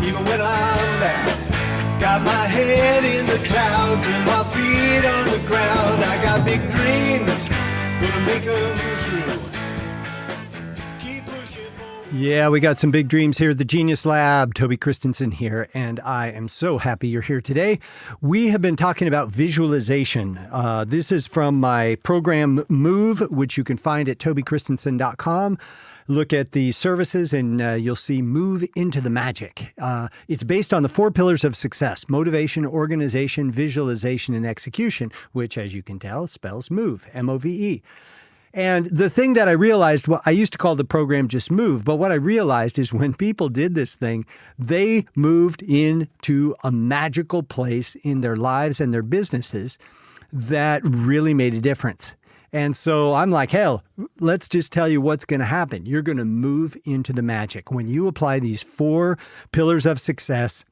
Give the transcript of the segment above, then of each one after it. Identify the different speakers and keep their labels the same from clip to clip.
Speaker 1: even when I'm down. Got my head in the clouds and my feet on the ground. I got big dreams, gonna make them true. Keep pushing forward. Yeah, we got some big dreams here at the Genius Lab. Toby Christensen here, and I am so happy you're here today. We have been talking about visualization. This is from my program Move, which you can find at tobychristensen.com. Look at the services and you'll see Move into the Magic. It's based on the 4 pillars of success: motivation, organization, visualization, and execution, which, as you can tell, spells MOVE, M-O-V-E. And the thing that I realized, well, I used to call the program just Move, but what I realized is when people did this thing, they moved into a magical place in their lives and their businesses that really made a difference. And so I'm like, hell, let's just tell you what's going to happen. You're going to move into the magic. When you apply these 4 pillars of success,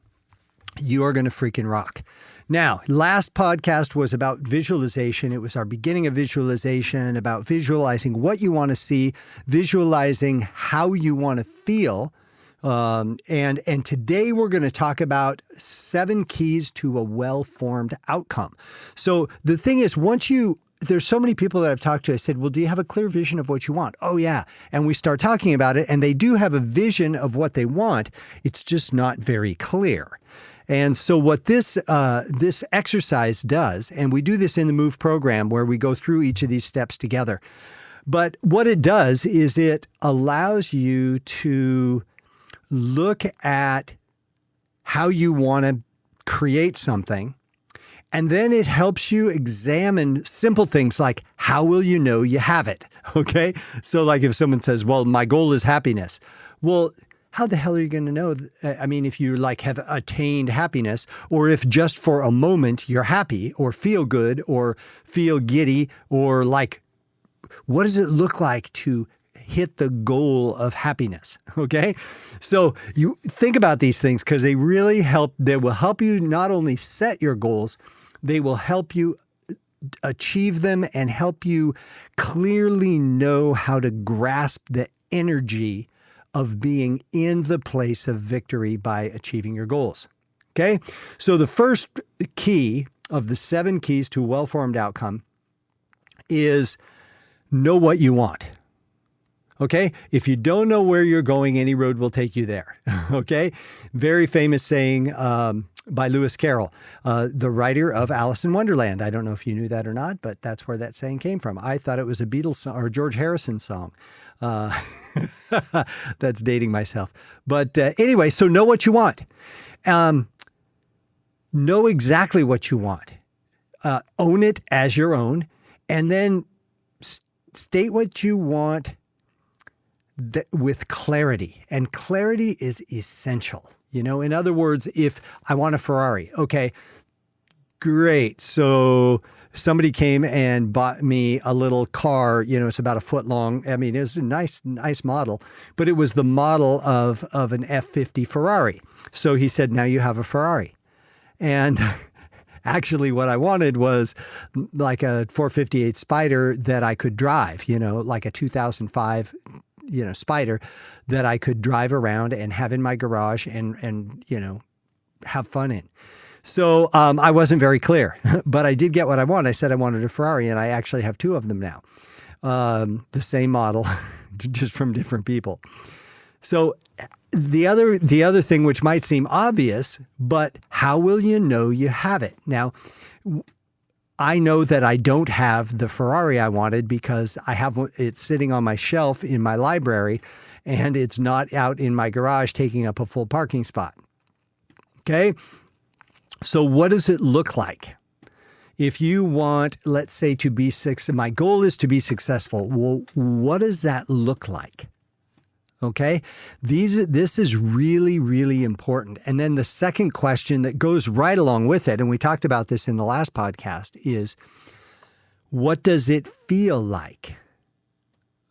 Speaker 1: you are going to freaking rock. Now, last podcast was about visualization. It was our beginning of visualization, about visualizing what you want to see, visualizing how you want to feel. And today we're going to talk about 7 keys to a well-formed outcome. So the thing is, there's so many people that I've talked to. I said, well, do you have a clear vision of what you want? Oh, yeah. And we start talking about it, and they do have a vision of what they want. It's just not very clear. And so what this exercise does, and we do this in the Move program where we go through each of these steps together. But what it does is it allows you to look at how you want to create something. And then it helps you examine simple things like, how will you know you have it? Okay. So like if someone says, well, my goal is happiness. Well, how the hell are you going to know? I mean, if you have attained happiness, or if just for a moment you're happy or feel good or feel giddy, or what does it look like to hit the goal of happiness? Okay. So you think about these things because they really help. They will help you not only set your goals, they will help you achieve them and help you clearly know how to grasp the energy of being in the place of victory by achieving your goals. Okay. So the first key of the 7 keys to a well-formed outcome is know what you want. Okay. If you don't know where you're going, any road will take you there. Okay. Very famous saying by Lewis Carroll, the writer of Alice in Wonderland. I don't know if you knew that or not, but that's where that saying came from. I thought it was a Beatles song or George Harrison song. That's dating myself. But anyway, so know what you want. Know exactly what you want. Own it as your own. And then state what you want with clarity. And clarity is essential. In other words, if I want a Ferrari, okay, great. So somebody came and bought me a little car, it's about a foot long. I mean, it's a nice model, but it was the model of an F50 Ferrari. So he said, now you have a Ferrari. And actually what I wanted was like a 458 Spider that I could drive, like a 2005 Spider that I could drive around and have in my garage and have fun in. So I wasn't very clear, but I did get what I wanted. I said I wanted a Ferrari, and I actually have 2 of them now. The same model, just from different people. So the other thing, which might seem obvious, but how will you know you have it? Now, I know that I don't have the Ferrari I wanted because it's sitting on my shelf in my library, and it's not out in my garage taking up a full parking spot. Okay? So what does it look like? If you want, let's say, to be my goal is to be successful. Well, what does that look like? Okay? This is really, really important. And then the second question that goes right along with it, and we talked about this in the last podcast, is what does it feel like?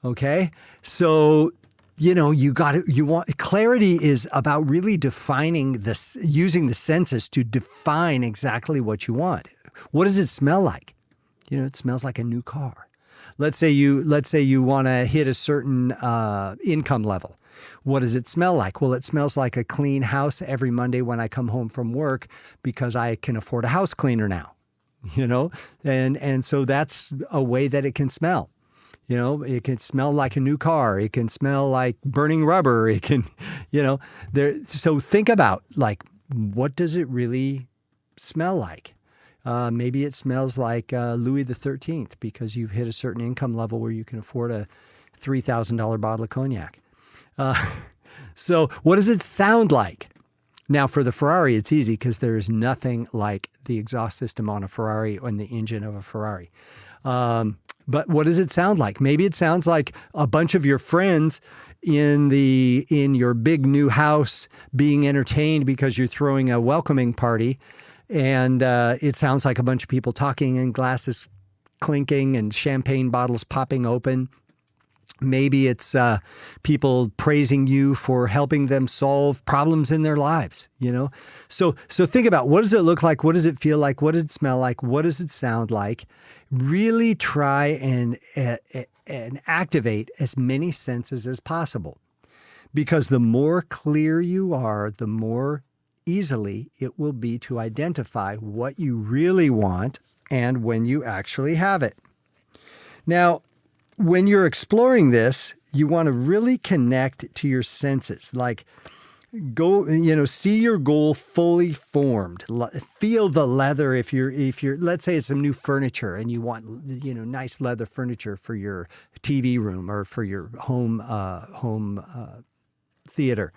Speaker 1: Okay? So, clarity is about really defining this, using the senses to define exactly what you want. What does it smell like? It smells like a new car.
Speaker 2: let's say you want to hit a certain income level. What does it smell like? Well, it smells like a clean house every Monday when I come home from work because I can afford a house cleaner now, and so that's a way that it can smell. It can smell like a new car. It can smell like burning rubber. It can, so think about what does it really smell like? Maybe it smells like Louis the 13th because you've hit a certain income level where you can afford a $3,000 bottle of cognac. So what does it sound like? Now, for the Ferrari, it's easy because there is nothing like the exhaust system on a Ferrari or in the engine of a Ferrari. But what does it sound like? Maybe it sounds like a bunch of your friends in your big new house being entertained because you're throwing a welcoming party, and it sounds like a bunch of people talking and glasses clinking and champagne bottles popping open. Maybe it's people praising you for helping them solve problems in their lives, So think about, what does it look like? What does it feel like? What does it smell like? What does it sound like? Really try and activate as many senses as possible. Because the more clear you are, the more easily it will be to identify what you really want and when you actually have it. Now, when you're exploring this, you want to really connect to your senses. Go, see your goal fully formed. Feel the leather if you're, let's say it's some new furniture and you want, nice leather furniture for your TV room or for your home theater.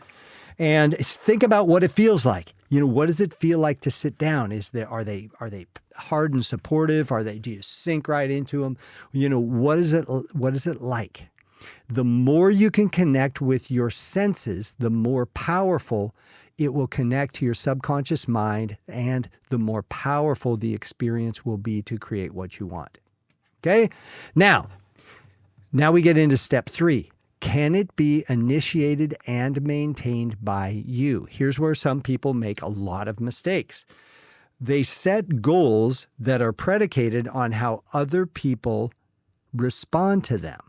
Speaker 2: And think about what it feels like. What does it feel like to sit down? Are they hard and supportive? Do you sink right into them? What is it like? The more you can connect with your senses, the more powerful it will connect to your subconscious mind, and the more powerful the experience will be to create what you want. Okay? Now we get into step 3. Can it be initiated and maintained by you? Here's where some people make a lot of mistakes. They set goals that are predicated on how other people respond to them.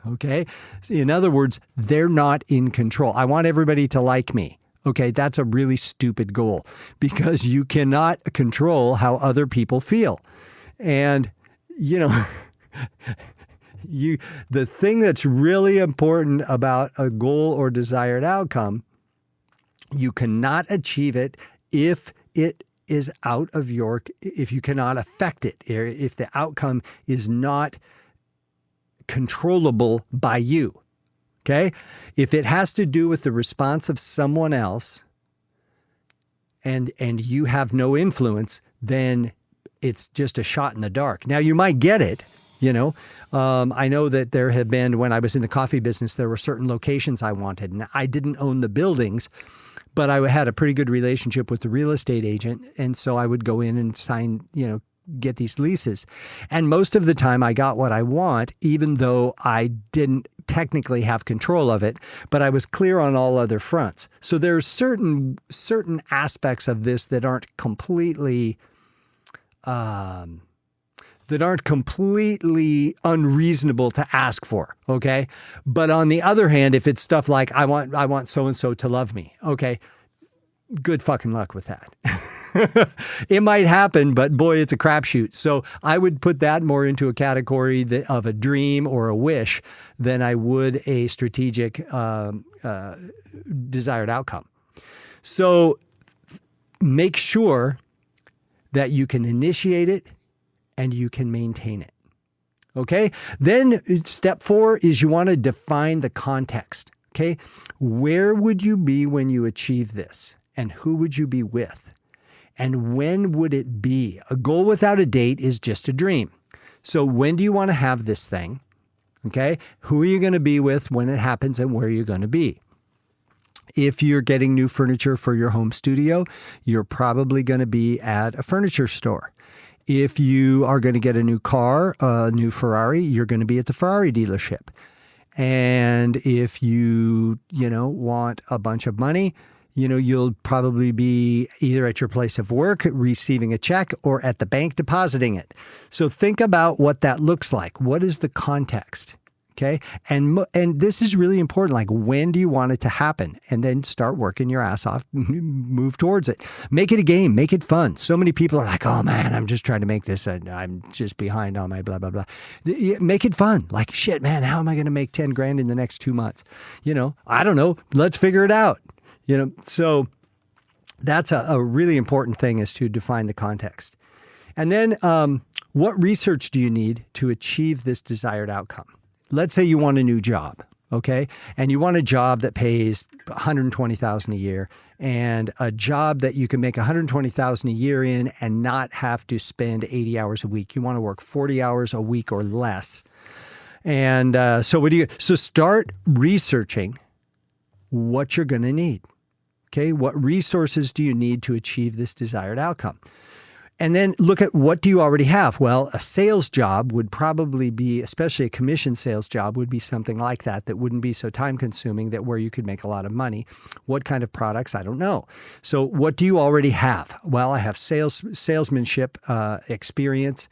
Speaker 2: Okay? In other words, they're not in control. I want everybody to like me. Okay, that's a really stupid goal because you cannot control how other people feel. And, the thing that's really important about a goal or desired outcome, you cannot achieve it if it is if you cannot affect it, or if the outcome is not controllable by you. Okay? If it has to do with the response of someone else and you have no influence, then it's just a shot in the dark. Now, you might get it. I know that there have been, when I was in the coffee business, there were certain locations I wanted, and I didn't own the buildings, but I had a pretty good relationship with the real estate agent. And so I would go in and sign, get these leases. And most of the time I got what I want, even though I didn't technically have control of it, but I was clear on all other fronts. So there's certain aspects of this that aren't completely unreasonable to ask for, okay? But on the other hand, if it's stuff like, I want so-and-so to love me, okay, good fucking luck with that. It might happen, but boy, it's a crapshoot. So I would put that more into a category of a dream or a wish than I would a strategic desired outcome. So make sure that you can initiate it and you can maintain it. Okay? Then step 4 is you want to define the context. Okay? Where would you be when you achieve this? And who would you be with? And when would it be? A goal without a date is just a dream. So when do you want to have this thing? Okay? Who are you going to be with when it happens, and where are you going to be? If you're getting new furniture for your home studio, you're probably going to be at a furniture store. If you are going to get a new car, a new Ferrari, you're going to be at the Ferrari dealership. And if you want a bunch of money, you'll probably be either at your place of work receiving a check or at the bank depositing it. So think about what that looks like. What is the context? Okay. And this is really important. Like, when do you want it to happen? And then start working your ass off, move towards it. Make it a game, make it fun. So many people are like, oh man, I'm just trying to make this. I'm just behind on my blah, blah, blah. Make it fun. Like, shit, man, how am I going to make 10 grand in the next 2 months? I don't know. Let's figure it out. So that's a really important thing, is to define the context. And then what research do you need to achieve this desired outcome? Let's say you want a new job, okay? And you want a job that pays $120,000 a year, and a job that you can make $120,000 a year in and not have to spend 80 hours a week. You want to work 40 hours a week or less. And so start researching what you're going to need. Okay, what resources do you need to achieve this desired outcome? And then look at, what do you already have? Well, a sales job would probably be, especially a commission sales job, would be something like that wouldn't be so time consuming, where you could make a lot of money. What kind of products? I don't know. So what do you already have? Well, I have salesmanship experience.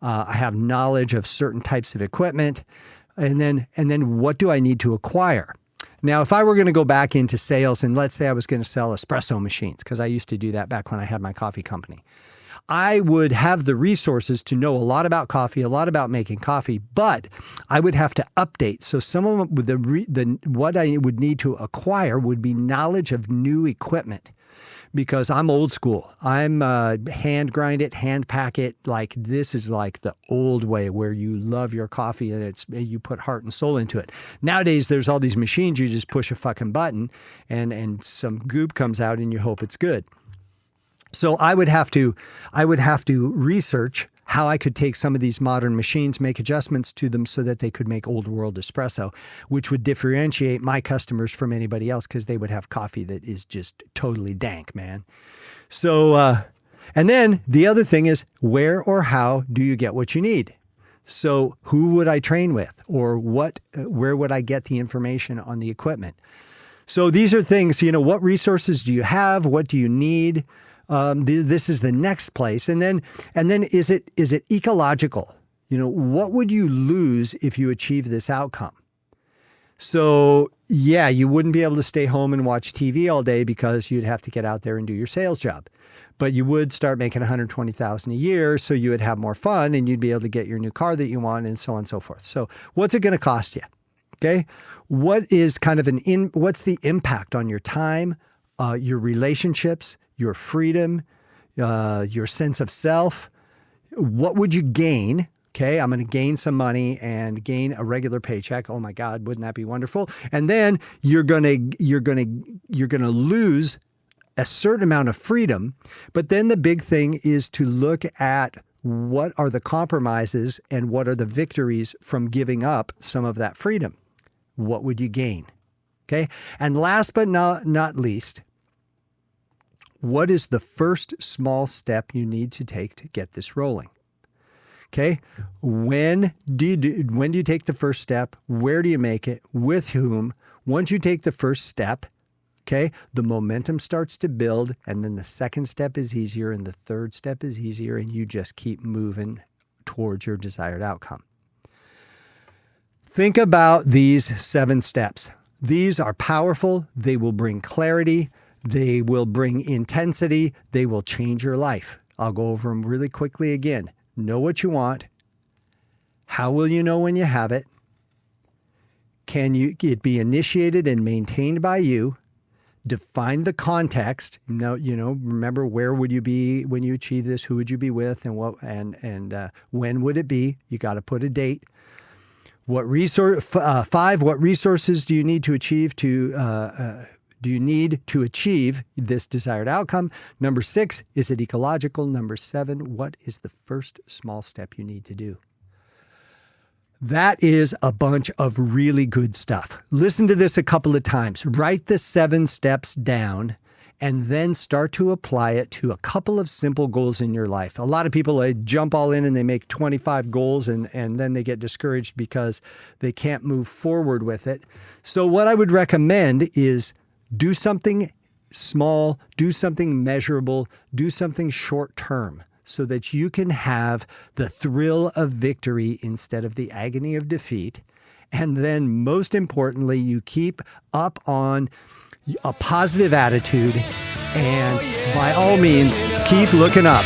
Speaker 2: I have knowledge of certain types of equipment. And then what do I need to acquire? Now, if I were going to go back into sales, and let's say I was going to sell espresso machines, because I used to do that back when I had my coffee company, I would have the resources to know a lot about coffee, a lot about making coffee, but I would have to update. So some of what I would need to acquire would be knowledge of new equipment, because I'm old school. I'm hand grind it, hand pack it. Like, this is like the old way, where you love your coffee and you put heart and soul into it. Nowadays, there's all these machines. You just push a fucking button and some goop comes out and you hope it's good. So I would have to research how I could take some of these modern machines, make adjustments to them so that they could make old world espresso, which would differentiate my customers from anybody else, because they would have coffee that is just totally dank, man. So, and then the other thing is, where or how do you get what you need? So who would I train with, or where would I get the information on the equipment? So these are things, what resources do you have? What do you need? This is the next place. And then is it ecological? What would you lose if you achieve this outcome? So yeah, you wouldn't be able to stay home and watch TV all day, because you'd have to get out there and do your sales job. But you would start making $120,000 a year, so you would have more fun and you'd be able to get your new car that you want, and so on and so forth. So what's it going to cost you? Okay. What is what's the impact on your time, your relationships, your freedom, your sense of self? What would you gain? Okay, I'm going to gain some money and gain a regular paycheck. Oh my God, wouldn't that be wonderful? And then you're going to lose a certain amount of freedom. But then the big thing is to look at, what are the compromises and what are the victories from giving up some of that freedom? What would you gain? Okay, and last but not least, what is the first small step you need to take to get this rolling? Okay. When do you take the first step? Where do you make it? With whom? Once you take the first step, okay, the momentum starts to build, and then the second step is easier, and the third step is easier, and you just keep moving towards your desired outcome. Think about these 7 steps. These are powerful. They will bring clarity. They will bring intensity. They will change your life. I'll go over them really quickly again. Know what you want. How will you know when you have it? Can it be initiated and maintained by you? Define the context. Remember, where would you be when you achieve this? Who would you be with, and when would it be? You got to put a date. What resources do you need to achieve this desired outcome? Number 6, is it ecological? Number 7, what is the first small step you need to do? That is a bunch of really good stuff. Listen to this a couple of times. Write the 7 steps down, and then start to apply it to a couple of simple goals in your life. A lot of people, they jump all in and they make 25 goals, and then they get discouraged because they can't move forward with it. So what I would recommend is do something small, do something measurable, do something short term so that you can have the thrill of victory instead of the agony of defeat. And then most importantly, you keep up on a positive attitude and by all means, keep looking up.